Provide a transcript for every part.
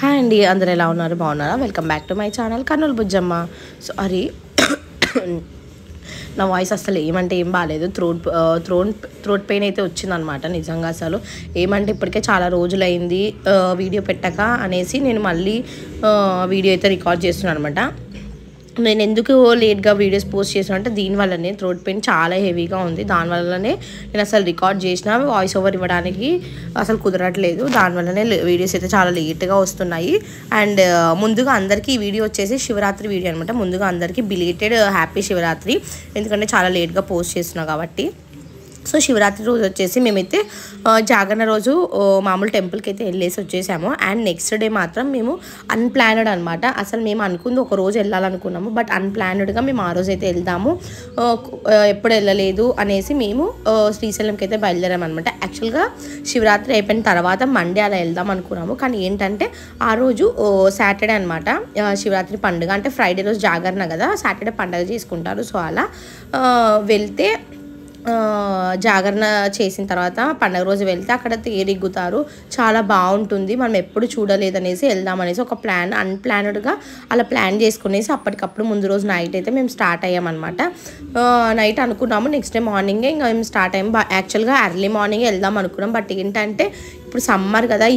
Hi అండి, అందరూ ఎలా ఉన్నారు? బాగున్నారా? Welcome back to my channel Kurnool Bujjamma. So నా వాయిస్ అసలు ఏమంటే ఏం బాగాలేదు. థ్రోట్ పెయిన్ అయితే వచ్చిందనమాట. నిజంగా అసలు ఏమంటే ఇప్పటికే చాలా రోజులైంది వీడియో పెట్టక అనేసి నేను మళ్ళీ వీడియో అయితే రికార్డ్ చేస్తున్నాను అనమాట. నేను ఎందుకు లేట్గా వీడియోస్ పోస్ట్ చేసాను అంటే దీనివల్లనే థ్రోట్ పెయిన్ చాలా హెవీగా ఉంది. దానివల్లనే నేను అసలు రికార్డ్ చేసిన వాయిస్ ఓవర్ ఇవ్వడానికి అసలు కుదరట్లేదు. దానివల్లనే వీడియోస్ అయితే చాలా లేట్గా వస్తున్నాయి. అండ్ ముందుగా అందరికీ ఈ వీడియో వచ్చేసి శివరాత్రి వీడియో అనమాట. ముందుగా అందరికీ బిలేటెడ్ హ్యాపీ శివరాత్రి, ఎందుకంటే చాలా లేట్గా పోస్ట్ చేస్తున్నా కాబట్టి. సో శివరాత్రి రోజు వచ్చేసి మేమైతే జాగరణ రోజు మామూలు టెంపుల్కి అయితే వెళ్ళేసి వచ్చేసాము. అండ్ నెక్స్ట్ డే మాత్రం మేము అన్ప్లానెడ్ అనమాట. అసలు మేము అనుకుంది ఒక రోజు వెళ్ళాలనుకున్నాము, బట్ అన్ప్లానెడ్గా మేము ఆ రోజు అయితే వెళ్దాము ఎప్పుడు వెళ్ళలేదు అనేసి మేము శ్రీశైలంకి అయితే బయలుదేరామన్నమాట. యాక్చువల్గా శివరాత్రి అయిపోయిన తర్వాత మండే అలా వెళ్దాం అనుకున్నాము. కానీ ఏంటంటే ఆ రోజు సాటర్డే అనమాట శివరాత్రి పండుగ. అంటే ఫ్రైడే రోజు జాగరణ కదా, సాటర్డే పండుగ చేసుకుంటారు. సో అలా వెళ్తే జాగరణ చేసిన తర్వాత పండుగ రోజు వెళ్తే అక్కడ తేరెగ్గుతారు, చాలా బాగుంటుంది, మనం ఎప్పుడు చూడలేదనేసి వెళ్దామనేసి ఒక అన్ప్లానెడ్గా అలా ప్లాన్ చేసుకునేసి అప్పటికప్పుడు ముందు రోజు నైట్ అయితే మేము స్టార్ట్ అయ్యామన్నమాట. నైట్ అనుకున్నాము, నెక్స్ట్ డే మార్నింగే ఇంకా మేము స్టార్ట్ అయ్యాము. యాక్చువల్గా ఎర్లీ మార్నింగే వెళ్దాం అనుకున్నాం, బట్ ఏంటంటే ఇప్పుడు సమ్మర్ కదా,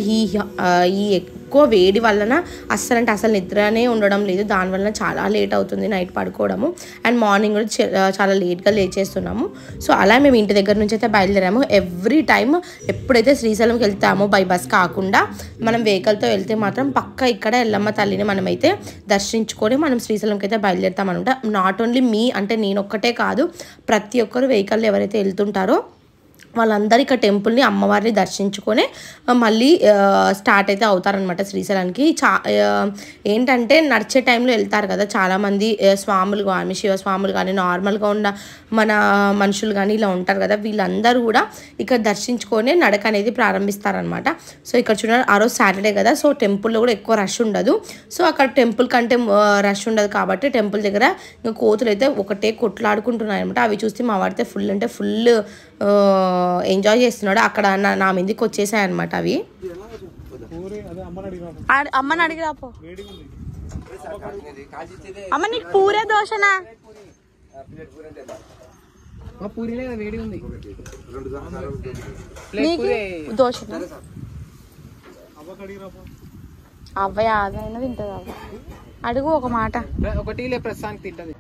ఈ ఎక్కువ వేడి వలన అసలు నిద్రనే ఉండడం లేదు. దానివల్ల చాలా లేట్ అవుతుంది నైట్ పడుకోవడము. అండ్ మార్నింగ్ కూడా చాలా లేట్గా లేచేస్తున్నాము. సో అలా మేము ఇంటి దగ్గర నుంచి అయితే బయలుదేరాము. ఎవ్రీ టైమ్ ఎప్పుడైతే శ్రీశైలంకి వెళ్తామో బై బస్ కాకుండా మనం వెహికల్తో వెళ్తే మాత్రం పక్క ఇక్కడ ఎల్లమ్మ తల్లిని మనమైతే దర్శించుకొని మనం శ్రీశైలంకి అయితే బయలుదేరుతాం అనమాట. నాట్ ఓన్లీ మీ అంటే నేను ఒక్కటే కాదు, ప్రతి ఒక్కరు వెహికల్లో ఎవరైతే వెళ్తుంటారో వాళ్ళందరూ ఇక్కడ టెంపుల్ని అమ్మవారిని దర్శించుకొని మళ్ళీ స్టార్ట్ అయితే అవుతారనమాట శ్రీశైలానికి. ఏంటంటే నడిచే టైంలో వెళ్తారు కదా చాలామంది స్వాములు కానీ, శివస్వాములు కానీ, నార్మల్గా ఉన్న మన మనుషులు కానీ ఇలా ఉంటారు కదా, వీళ్ళందరూ కూడా ఇక్కడ దర్శించుకొని నడక అనేది ప్రారంభిస్తారనమాట. సో ఇక్కడ చూడండి, ఆ రోజు సాటర్డే కదా, సో టెంపుల్లో కూడా ఎక్కువ రష్ ఉండదు. సో అక్కడ టెంపుల్ కంటే రష్ ఉండదు కాబట్టి టెంపుల్ దగ్గర ఇంకా కోతులు అయితే ఒకటే కొట్లాడుకుంటున్నాయి అనమాట. అవి చూస్తే మా వాడితే ఫుల్ అంటే ఫుల్ ఎంజాయ్ చేస్తున్నాడు. అక్కడ నా మీదకి వచ్చేసాయి అనమాట అవి. అమ్మని అడిగిరాపో, అమ్మ నీకు పూరే దోశనా? దోశ అవ్వయా అదైనా తింటది. అవ్వ అడుగు ఒక మాట. ఒకటి ప్రస్తుతానికి తింటది.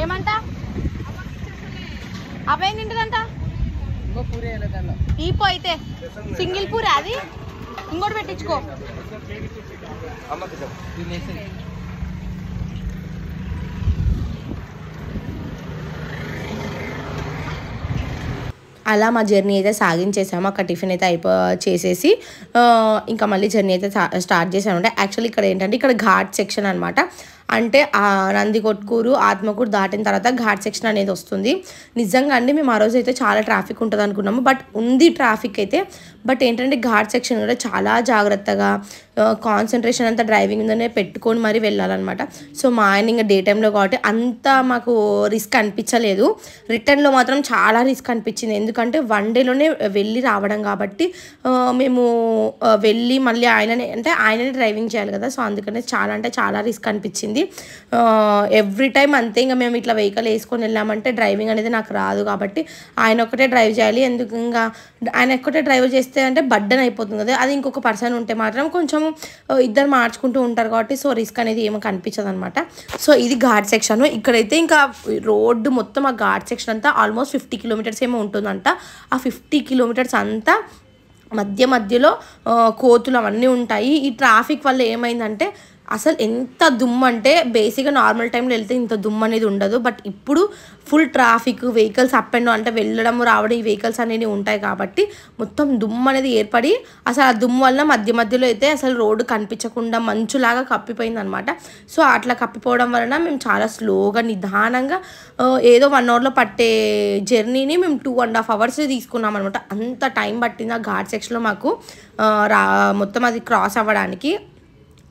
ఏమంట అవేం తింటదంట? ఈ పో అయితే సింగిల్ పూరి, అది ఇంకోటి పెట్టించుకో. అలా మా జర్నీ అయితే సాగించేసాము. అక్కడ టిఫిన్ అయితే చేసేసి ఇంకా మళ్ళీ జర్నీ అయితే స్టార్ట్ చేసామంటే. యాక్చువల్లీ ఇక్కడ ఏంటంటే ఇక్కడ ఘాట్ సెక్షన్ అనమాట. అంటే నందికొట్కూరు, ఆత్మకూరు దాటిన తర్వాత ఘాట్ సెక్షన్ అనేది వస్తుంది. నిజంగా అండి మేము ఆ రోజు అయితే చాలా ట్రాఫిక్ ఉంటుంది అనుకున్నాము, బట్ ఉంది ట్రాఫిక్ అయితే. బట్ ఏంటంటే ఘాట్ సెక్షన్ కూడా చాలా జాగ్రత్తగా కాన్సన్ట్రేషన్ అంతా డ్రైవింగ్ మీదనే పెట్టుకొని మరీ వెళ్ళాలన్నమాట. సో మా ఆయన ఇంకా డే టైంలో కాబట్టి అంత మాకు రిస్క్ అనిపించలేదు. రిటర్న్లో మాత్రం చాలా రిస్క్ అనిపించింది, ఎందుకంటే వన్ డేలోనే వెళ్ళి రావడం కాబట్టి మేము వెళ్ళి మళ్ళీ ఆయననే డ్రైవింగ్ చేయాలి కదా. సో అందుకనే చాలా అంటే చాలా రిస్క్ అనిపించింది. ఎవ్రీ టైం అంతే. ఇంకా మేము ఇట్లా వెహికల్ వేసుకొని వెళ్ళామంటే డ్రైవింగ్ అనేది నాకు రాదు కాబట్టి ఆయన ఒక్కటే డ్రైవ్ చేయాలి. ఎందుకు ఇంకా ఆయన ఒక్కటే డ్రైవ్ చేస్తే అంటే బర్డెన్ అయిపోతుంది కదా. అది ఇంకొక పర్సన్ ఉంటే మాత్రం కొంచెం ఇద్దరు మార్చుకుంటూ ఉంటారు కాబట్టి సో రిస్క్ అనేది ఏమో కనిపించదు అనమాట. సో ఇది ఘాట్ సెక్షన్. ఇక్కడైతే ఇంకా రోడ్డు మొత్తం ఆ ఘాట్ సెక్షన్ అంతా ఆల్మోస్ట్ 50 కిలోమీటర్స్ ఏమో ఉంటుందంట. ఆ 50 కిలోమీటర్స్ అంతా మధ్యలో కోతులు అవన్నీ ఉంటాయి. ఈ ట్రాఫిక్ వల్ల ఏమైందంటే అసలు ఎంత దుమ్ము అంటే బేసిక్గా నార్మల్ టైంలో వెళ్తే ఇంత దుమ్ము అనేది ఉండదు. బట్ ఇప్పుడు full traffic, vehicles up and down అంటే వెళ్ళడం రావడం ఈ వెహికల్స్ అనేవి ఉంటాయి కాబట్టి మొత్తం దుమ్ము అనేది ఏర్పడి అసలు ఆ దుమ్ము వలన మధ్యలో అయితే అసలు రోడ్డు కనిపించకుండా మంచులాగా కప్పిపోయింది అనమాట. సో అట్లా కప్పిపోవడం వలన మేము చాలా స్లోగా నిదానంగా ఏదో 1 అవర్లో పట్టే జర్నీని మేము 2.5 అవర్స్ తీసుకున్నాం అనమాట. అంత టైం పట్టింది ఆ ఘాట్ సెక్షన్లో మాకు మొత్తం అది క్రాస్ అవ్వడానికి.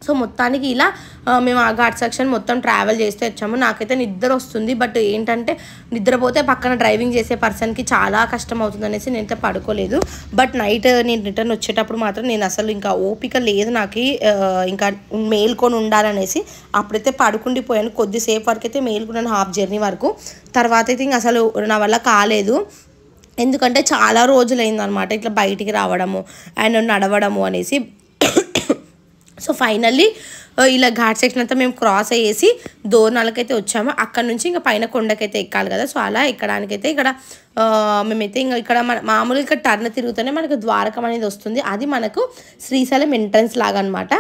సో మొత్తానికి ఇలా మేము ఆ ఘాట్ సెక్షన్ మొత్తం ట్రావెల్ చేస్తే వచ్చాము. నాకైతే నిద్ర వస్తుంది, బట్ ఏంటంటే నిద్రపోతే పక్కన డ్రైవింగ్ చేసే పర్సన్కి చాలా కష్టం అవుతుంది అనేసి నేనైతే పడుకోలేదు. బట్ నైట్ నేను రిటర్న్ వచ్చేటప్పుడు మాత్రం నేను అసలు ఇంకా ఓపిక లేదు నాకు, ఇంకా మేల్కొని ఉండాలనేసి అప్పుడైతే పడుకుండిపోయాను. కొద్దిసేపు వరకు అయితే మేల్కున్నాను, హాఫ్ జర్నీ వరకు. తర్వాత అయితే ఇంక అసలు నా వల్ల కాలేదు, ఎందుకంటే చాలా రోజులైంది అనమాట ఇట్లా బయటికి రావడము అండ్ నడవడము అనేసి. సో ఫైనల్లీ ఇలా ఘాట్ సెక్షన్ అంతా మేము క్రాస్ అయ్యేసి దోర్నాలకైతే వచ్చాము. అక్కడ నుంచి ఇంకా పైన కొండకైతే ఎక్కాలి కదా. సో అలా ఎక్కడానికైతే ఇక్కడ మేమైతే ఇంకా ఇక్కడ మామూలుగా ఇక్కడ టర్న్ తిరుగుతూనే మనకు ద్వారకం అనేది వస్తుంది. అది మనకు శ్రీశైలం ఎంట్రన్స్ లాగా అనమాట.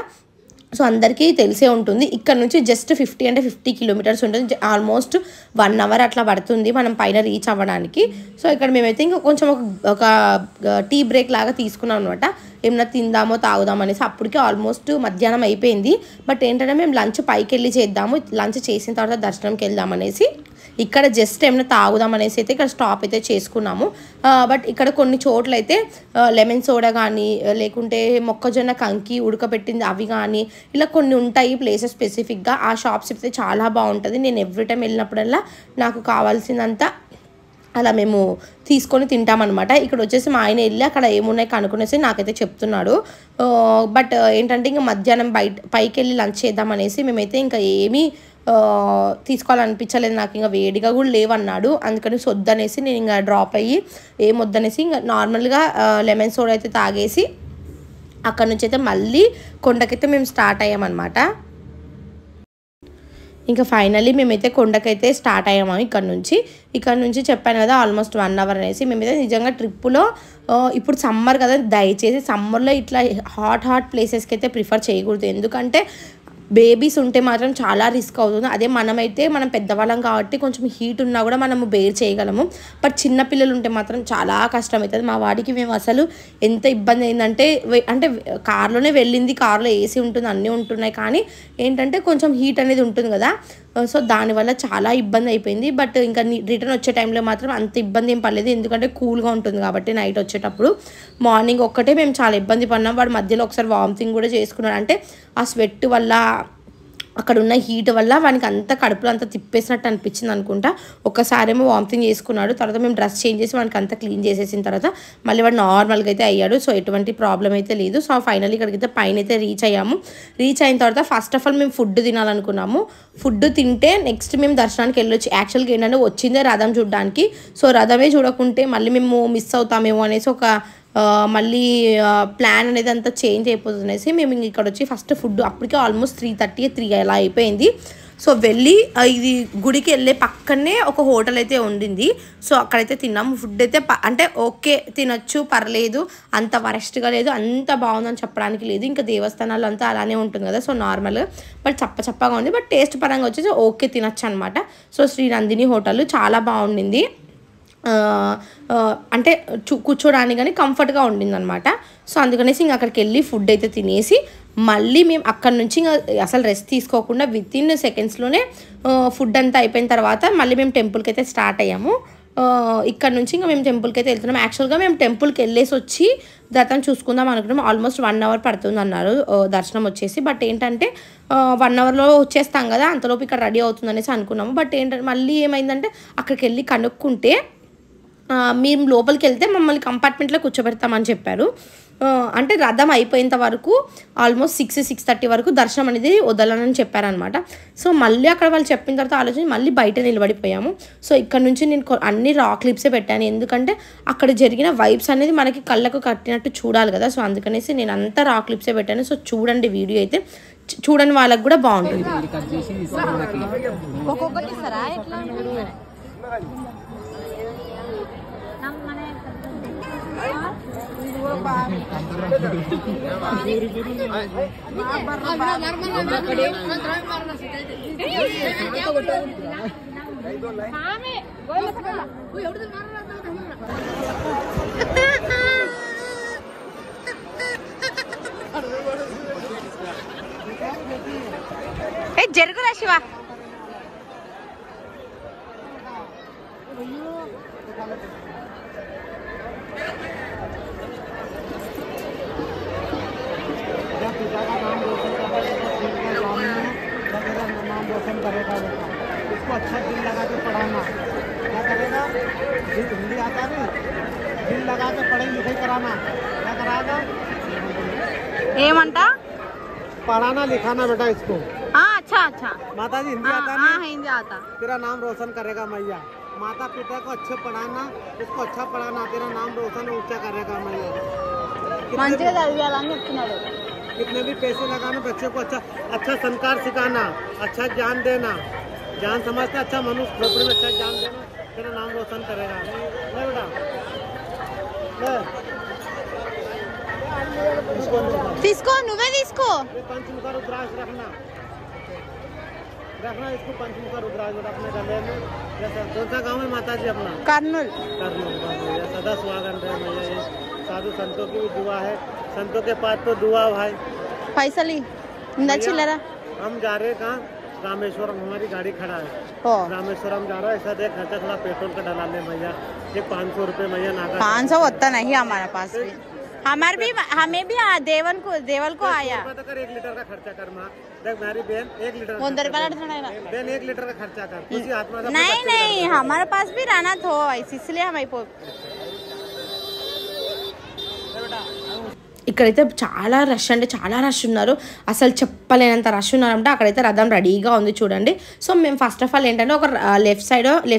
సో అందరికీ తెలిసే ఉంటుంది. ఇక్కడ నుంచి జస్ట్ 50 కిలోమీటర్స్ ఉంటుంది. ఆల్మోస్ట్ 1 అవర్ అట్లా పడుతుంది మనం పైన రీచ్ అవ్వడానికి. సో ఇక్కడ మేమైతే ఇంకా కొంచెం ఒక టీ బ్రేక్ లాగా తీసుకున్నాం అనమాట. ఏమన్నా తిందామో తాగుదాం అనేసి. అప్పటికే ఆల్మోస్ట్ మధ్యాహ్నం అయిపోయింది. బట్ ఏంటంటే మేము లంచ్ పైకి వెళ్ళి చేద్దాము, లంచ్ చేసిన తర్వాత దర్శనంకి వెళ్దాం అనేసి ఇక్కడ జస్ట్ ఏమైనా తాగుదాం అనేసి అయితే ఇక్కడ స్టాప్ అయితే చేసుకున్నాము. బట్ ఇక్కడ కొన్ని చోట్ల అయితే లెమన్ సోడా కానీ లేకుంటే మొక్కజొన్న కంకి ఉడకబెట్టింది అవి కానీ ఇలా కొన్ని ఉంటాయి ప్లేసెస్ స్పెసిఫిక్గా. ఆ షాప్స్ అయితే చాలా బాగుంటుంది. నేను ఎవ్రీ టైం వెళ్ళినప్పుడల్లా నాకు కావాల్సిందంతా అలా మేము తీసుకొని తింటామన్నమాట. ఇక్కడ వచ్చేసి మా ఆయన వెళ్ళి అక్కడ ఏమున్నాయి కనుక్కునేసి నాకైతే చెప్తున్నాడు. బట్ ఏంటంటే ఇంకా మధ్యాహ్నం పైకి వెళ్ళి లంచ్ చేద్దామనేసి మేమైతే ఇంకా ఏమీ తీసుకోవాలనిపించలేదు, నాకు ఇంకా వేడిగా కూడా లేవన్నాడు. అందుకని వద్దనేసి నేను ఇంకా డ్రాప్ అయ్యి ఏమొద్దనేసి ఇంకా నార్మల్గా లెమన్ సోడా అయితే తాగేసి అక్కడ నుంచి అయితే మళ్ళీ కొండకైతే మేము స్టార్ట్ అయ్యామన్నమాట. ఇంకా ఫైనల్లీ మేమైతే కొండకైతే స్టార్ట్ అయ్యాము. ఇక్కడ నుంచి చెప్పాను కదా ఆల్మోస్ట్ 1 అవర్ అనేసి. మేమైతే నిజంగా ట్రిప్పులో ఇప్పుడు సమ్మర్ కదా, దయచేసి సమ్మర్లో ఇట్లా హాట్ ప్లేసెస్కి అయితే ప్రిఫర్ చేయకూడదు. ఎందుకంటే బేబీస్ ఉంటే మాత్రం చాలా రిస్క్ అవుతుంది. అదే మనం పెద్దవాళ్ళం కాబట్టి కొంచెం హీట్ ఉన్నా కూడా మనము బేర్ చేయగలము. బట్ చిన్నపిల్లలు ఉంటే మాత్రం చాలా కష్టం అవుతుంది. మా వాడికి మేము అసలు ఎంత ఇబ్బంది అయిందంటే, అంటే కార్లోనే వెళ్ళింది, కార్లో ఏసీ ఉంటుంది, అన్నీ ఉంటున్నాయి, కానీ ఏంటంటే కొంచెం హీట్ అనేది ఉంటుంది కదా. సో దానివల్ల చాలా ఇబ్బంది అయిపోయింది. బట్ ఇంకా రిటర్న్ వచ్చే టైంలో మాత్రం అంత ఇబ్బంది ఏం పడలేదు, ఎందుకంటే కూల్గా ఉంటుంది కాబట్టి. నైట్ వచ్చేటప్పుడు మార్నింగ్ ఒక్కటే మేము చాలా ఇబ్బంది పడినాం. వాడు మధ్యలో ఒకసారి వామిటింగ్ కూడా చేసుకున్నాడు. అంటే ఆ స్వెట్ వల్ల అక్కడ ఉన్న హీట్ వల్ల వానికి అంతా కడుపులో అంతా తిప్పేసినట్టు అనిపించింది అనుకుంటా. ఒక్కసారేమో వామిటింగ్ చేసుకున్నాడు. తర్వాత మేము డ్రెస్ చేంజ్ చేసి వానికి అంతా క్లీన్ చేసేసిన తర్వాత మళ్ళీ వాడు నార్మల్గా అయితే అయ్యాడు. సో ఎటువంటి ప్రాబ్లం అయితే లేదు. సో ఫైనల్లీ ఇక్కడికైతే పైన అయితే రీచ్ అయ్యాము. రీచ్ అయిన తర్వాత ఫస్ట్ ఆఫ్ ఆల్ మేము ఫుడ్ తినాలనుకున్నాము. ఫుడ్ తింటే నెక్స్ట్ మేము దర్శనానికి వెళ్ళొచ్చు. యాక్చువల్గా ఏంటంటే వచ్చిందే రథం చూడడానికి. సో రథమే చూడకుంటే మళ్ళీ మేము మిస్ అవుతామేమో అనేసి మళ్ళీ ప్లాన్ అనేది అంతా చేంజ్ అయిపోతుంది అనేసి మేము ఇక్కడ వచ్చి ఫస్ట్ ఫుడ్ అప్పటికే ఆల్మోస్ట్ 3:30 అలా అయిపోయింది. సో వెళ్ళి ఇది గుడికి వెళ్ళే పక్కనే ఒక హోటల్ అయితే ఉండింది. సో అక్కడైతే తిన్నాము. ఫుడ్ అయితే అంటే ఓకే, తినొచ్చు, పర్లేదు, అంత వరస్ట్గా లేదు, అంత బాగుందని చెప్పడానికి లేదు. ఇంకా దేవస్థానాలు అంతా అలానే ఉంటుంది కదా, సో నార్మల్గా బట్ చప్పగా ఉంది. బట్ టేస్ట్ పరంగా వచ్చేసి ఓకే, తినొచ్చు అనమాట. సో శ్రీ నందిని హోటల్ చాలా బాగుండింది. అంటే కూర్చోడానికి కానీ కంఫర్ట్గా ఉండింది అనమాట. సో అందుకనేసి ఇంకా అక్కడికి వెళ్ళి ఫుడ్ అయితే తినేసి మళ్ళీ మేము అక్కడ నుంచి ఇంకా అసలు రెస్ట్ తీసుకోకుండా వితిన్ సెకండ్స్లోనే ఫుడ్ అంతా అయిపోయిన తర్వాత మళ్ళీ మేము టెంపుల్కి అయితే స్టార్ట్ అయ్యాము. ఇక్కడ నుంచి ఇంకా మేము టెంపుల్కి అయితే వెళ్తున్నాం. యాక్చువల్గా మేము టెంపుల్కి వెళ్ళేసి వచ్చి దర్శనం చూసుకుందాం అనుకున్నాం. ఆల్మోస్ట్ 1 అవర్ పడుతుంది అన్నారు దర్శనం వచ్చేసి. బట్ ఏంటంటే 1 అవర్లో వచ్చేస్తాం కదా, అంతలోపు ఇక్కడ రెడీ అవుతుంది అనేసి అనుకున్నాము. బట్ ఏంటంటే మళ్ళీ ఏమైందంటే అక్కడికి వెళ్ళి కనుక్కుంటే మేము లోపలికి వెళ్తే మమ్మల్ని కంపార్ట్మెంట్లో కూర్చోబెడతామని చెప్పారు. అంటే రథం అయిపోయేంత వరకు ఆల్మోస్ట్ 6:30 వరకు దర్శనం అనేది వదలనని చెప్పారనమాట. సో మళ్ళీ అక్కడ వాళ్ళు చెప్పిన తర్వాత ఆలోచించి మళ్ళీ బయట నిలబడిపోయాము. సో ఇక్కడ నుంచి నేను అన్ని రా క్లిప్సే పెట్టాను, ఎందుకంటే అక్కడ జరిగిన వైబ్స్ అనేది మనకి కళ్ళకు కట్టినట్టు చూడాలి కదా. సో అందుకనేసి నేను అంతా రా క్లిప్సే పెట్టాను. సో చూడండి, వీడియో అయితే చూడని వాళ్ళకి కూడా బాగుంటుంది. జరుగురా శివ. नाम रोशन करेगा बेटा, इसको अच्छा दिल लगा के पढ़ाना, क्या करेगा, हिंदी आता नहीं, दिल लगा के पढ़ाई लिखाई कराना, क्या कराएगा, ఏమంటా पढ़ाना लिखाना बेटा इसको। अच्छा अच्छा माता जी हिंदी आता नहीं, हिंदी आता. तेरा नाम रोशन करेगा मैया, माता पिता को अच्छे पढ़ाना, इसको अच्छा पढ़ाना, तेरा नाम रोशन ऊंचा करेगा मैया। మంచిగా చదివేయాలని చెప్తున్నాడు. कितने भी पैसे लगाना, बच्चे को अच्छा अच्छा संस्कार सिखाना, अच्छा ज्ञान देना, ज्ञान समझते अच्छा मनुष्य खोपड़ी में अच्छा ज्ञान देना, तेरा नाम रोशन करेगा। ले बेटा ले, తీసుకో, నువ్వే తీసుకో. ये पंचमुखा रुद्राक्ष रखना, रखना इसको पंचमुखा रुद्राक्ष अपने गले में। जैसा कौन सा गाँव है माता जी अपना? కర్నూలు. करनूल। सदा स्वागत है भैया, ये साधु संतों की भी दुआ है, संतों के पास तो दुआ भाई। పైసలు ఇందా చిల్లరా. हम जा रहे हैं कहाँ? रामेश्वरम, हमारी गाड़ी खड़ा है, रामेश्वरम जा रहा है। ऐसा देख खर्चा थोड़ा पेट्रोल का डला ले भैया, ये 500 रुपये भैया नागा। 500 होता नहीं हमारे पास भी, हमें भी देवल को आया. कर 1 लीटर का खर्चा कर माँ, देख मेरी बहन 1 लीटर का 100 रुपये बहन 1 लीटर का खर्चा कर, उसी आत्मा से नहीं नहीं हमारे पास भी रहना था, इसलिए हम ఇక్కడైతే చాలా రష్ అంటే చాలా రష్ ఉన్నారు, అసలు చెప్పలేనంత రష్ ఉన్నారంటే. అక్కడైతే రథం రెడీగా ఉంది చూడండి. సో మేము ఫస్ట్ ఆఫ్ ఆల్ ఏంటంటే ఒక లెఫ్ట్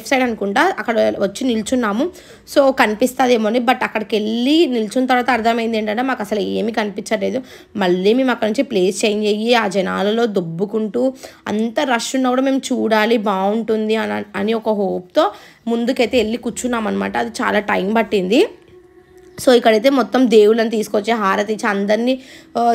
సైడ్ అనుకుంటా అక్కడ వచ్చి నిల్చున్నాము. సో కనిపిస్తుందేమో అని, బట్ అక్కడికి వెళ్ళి నిల్చున్న తర్వాత అర్థమైంది ఏంటంటే మాకు అసలు ఏమీ కనిపించలేదు. మళ్ళీ మేము అక్కడ నుంచి ప్లేస్ చేంజ్ అయ్యి ఆ జనాలలో దొబ్బుకుంటూ అంత రష్ ఉన్నా కూడా మేము చూడాలి బాగుంటుంది అని ఒక హోప్తో ముందుకైతే వెళ్ళి కూర్చున్నాం అనమాట. అది చాలా టైం పట్టింది. సో ఇక్కడైతే మొత్తం దేవుళ్ళని తీసుకొచ్చి హారతి ఇచ్చి అందరినీ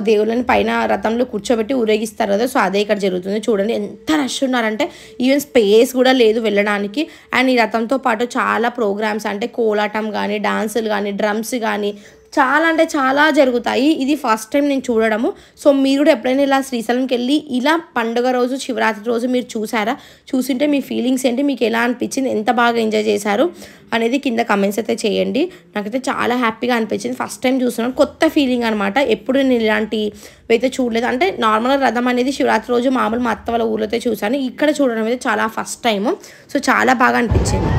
దేవుళ్ళని పైన రథంలో కూర్చోబెట్టి ఊరేగిస్తారు కదా. సో అదే ఇక్కడ జరుగుతుంది చూడండి. ఎంత రష్ ఉన్నారంటే ఈవెన్ స్పేస్ కూడా లేదు వెళ్ళడానికి. అండ్ ఈ రథంతో పాటు చాలా ప్రోగ్రామ్స్ అంటే కోలాటం కానీ, డాన్సులు కానీ, డ్రమ్స్ కానీ చాలా అంటే చాలా జరుగుతాయి. ఇది ఫస్ట్ టైం నేను చూడడము. సో మీరు కూడా ఎప్పుడైనా ఇలా శ్రీశైలంకి వెళ్ళి ఇలా పండుగ రోజు శివరాత్రి రోజు మీరు చూసారా? చూసింటే మీ ఫీలింగ్స్ ఏంటి, మీకు ఎలా అనిపించింది, ఎంత బాగా ఎంజాయ్ చేశారు అనేది కింద కమెంట్స్ అయితే చేయండి. నాకైతే చాలా హ్యాపీగా అనిపించింది. ఫస్ట్ టైం చూస్తున్నాను, కొత్త ఫీలింగ్ అనమాట. ఎప్పుడు నేను ఇలాంటివి అయితే చూడలేదు. అంటే నార్మల్గా రథం అనేది శివరాత్రి రోజు మామూలు మా అత్త వాళ్ళ ఊర్లో అయితే చూసాను, ఇక్కడ చూడడం అయితే చాలా ఫస్ట్ టైము. సో చాలా బాగా అనిపించింది.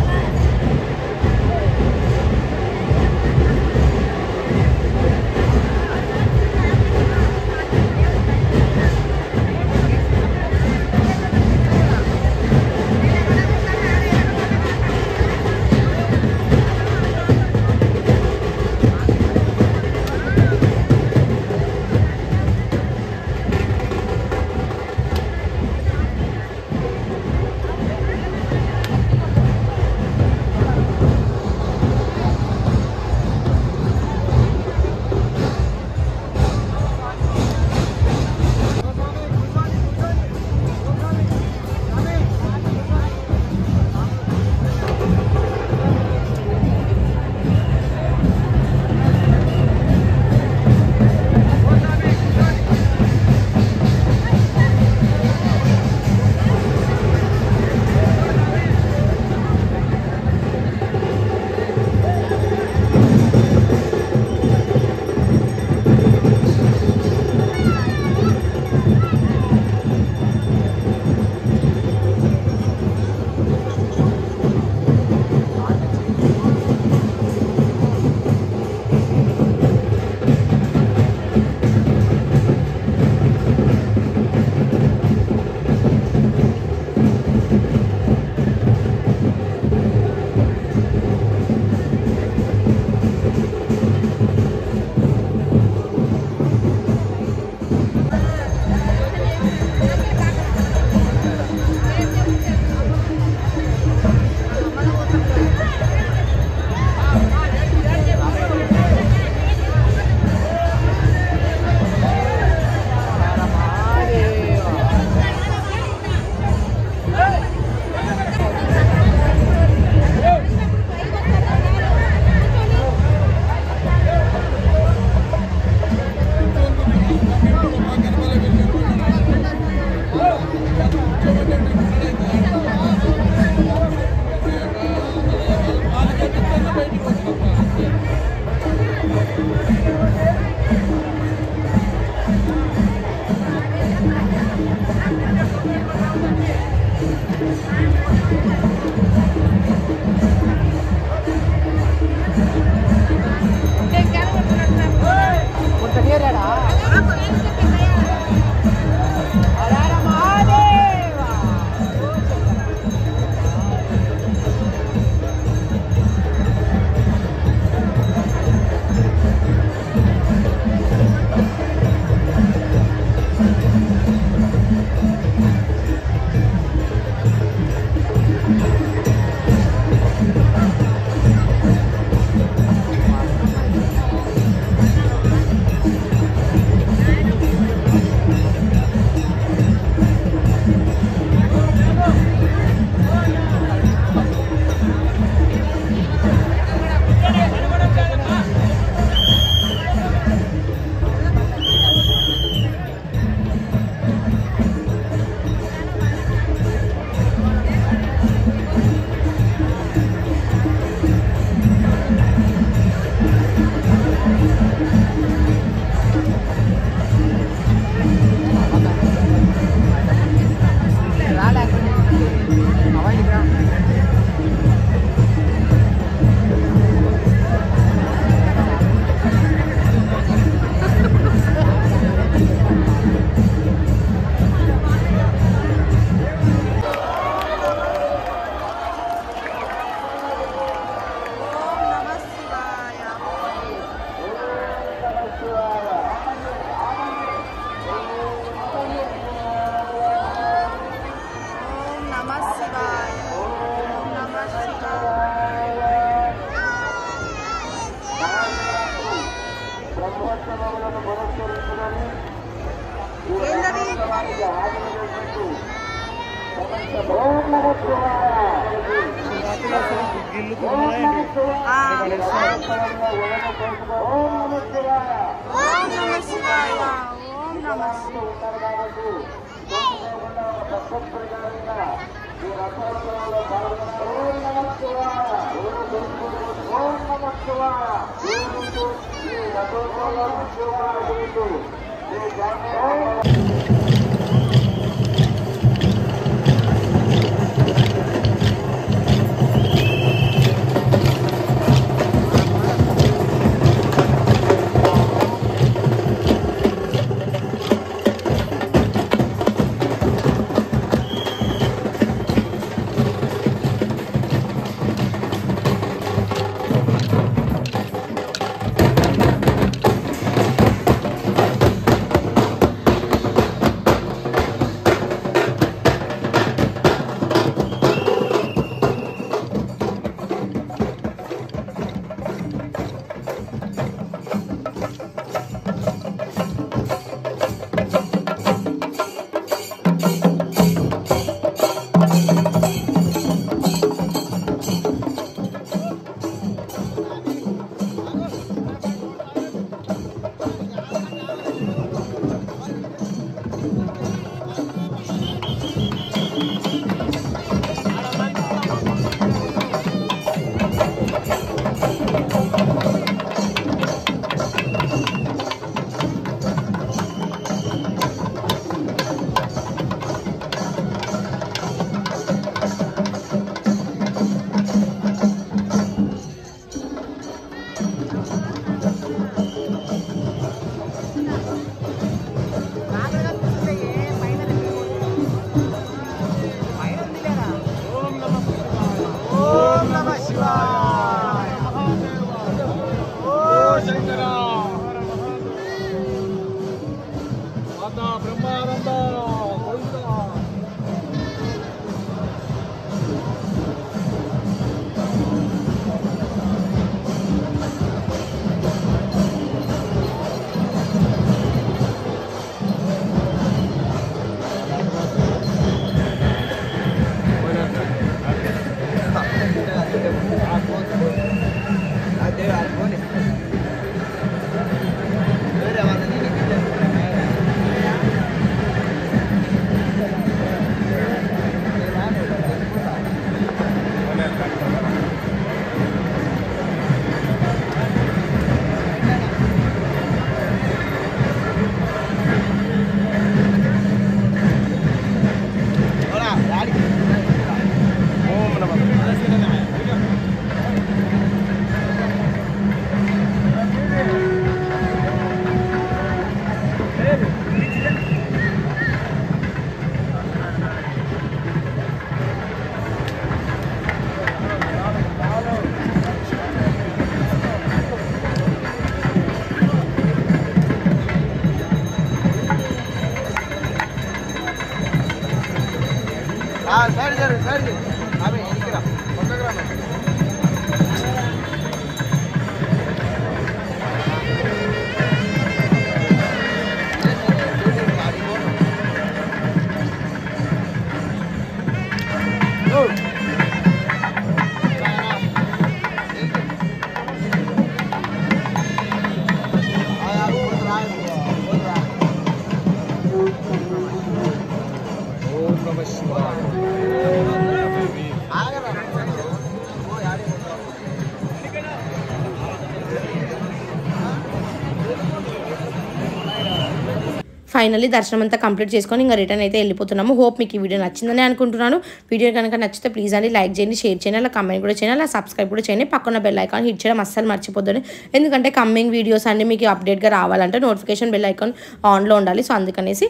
ఫైనల్లీ దర్శనం అంతా కంప్లీట్ చేసుకొని ఇంకా రిటర్న్ అయితే వెళ్ళిపోతున్నాము. హోప్ మీకు ఈ వీడియో నచ్చిందని అనుకుంటున్నాను. వీడియో కనుక నచ్చితే ప్లీజ్ అండి లైక్ చేయండి, షేర్ చేయండి, అలా కమెంట్ కూడా చేయండి, అలా సబ్స్క్రైబ్ కూడా చేయండి. పక్కన బెల్ ఐకాన్ హిట్ చేయడం అస్సలు మర్చిపోద్దండి. ఎందుకంటే కమ్మింగ్ వీడియోస్ అన్ని మీకు అప్డేట్గా రావాలంటే నోటిఫికేషన్ బెల్ ఐకాన్ ఆన్లో ఉండాలి. సో అందుకనేసి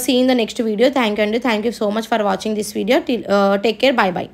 see in the next video. Thank you అండి. Thank you so much for watching this video. Take care. Bye by.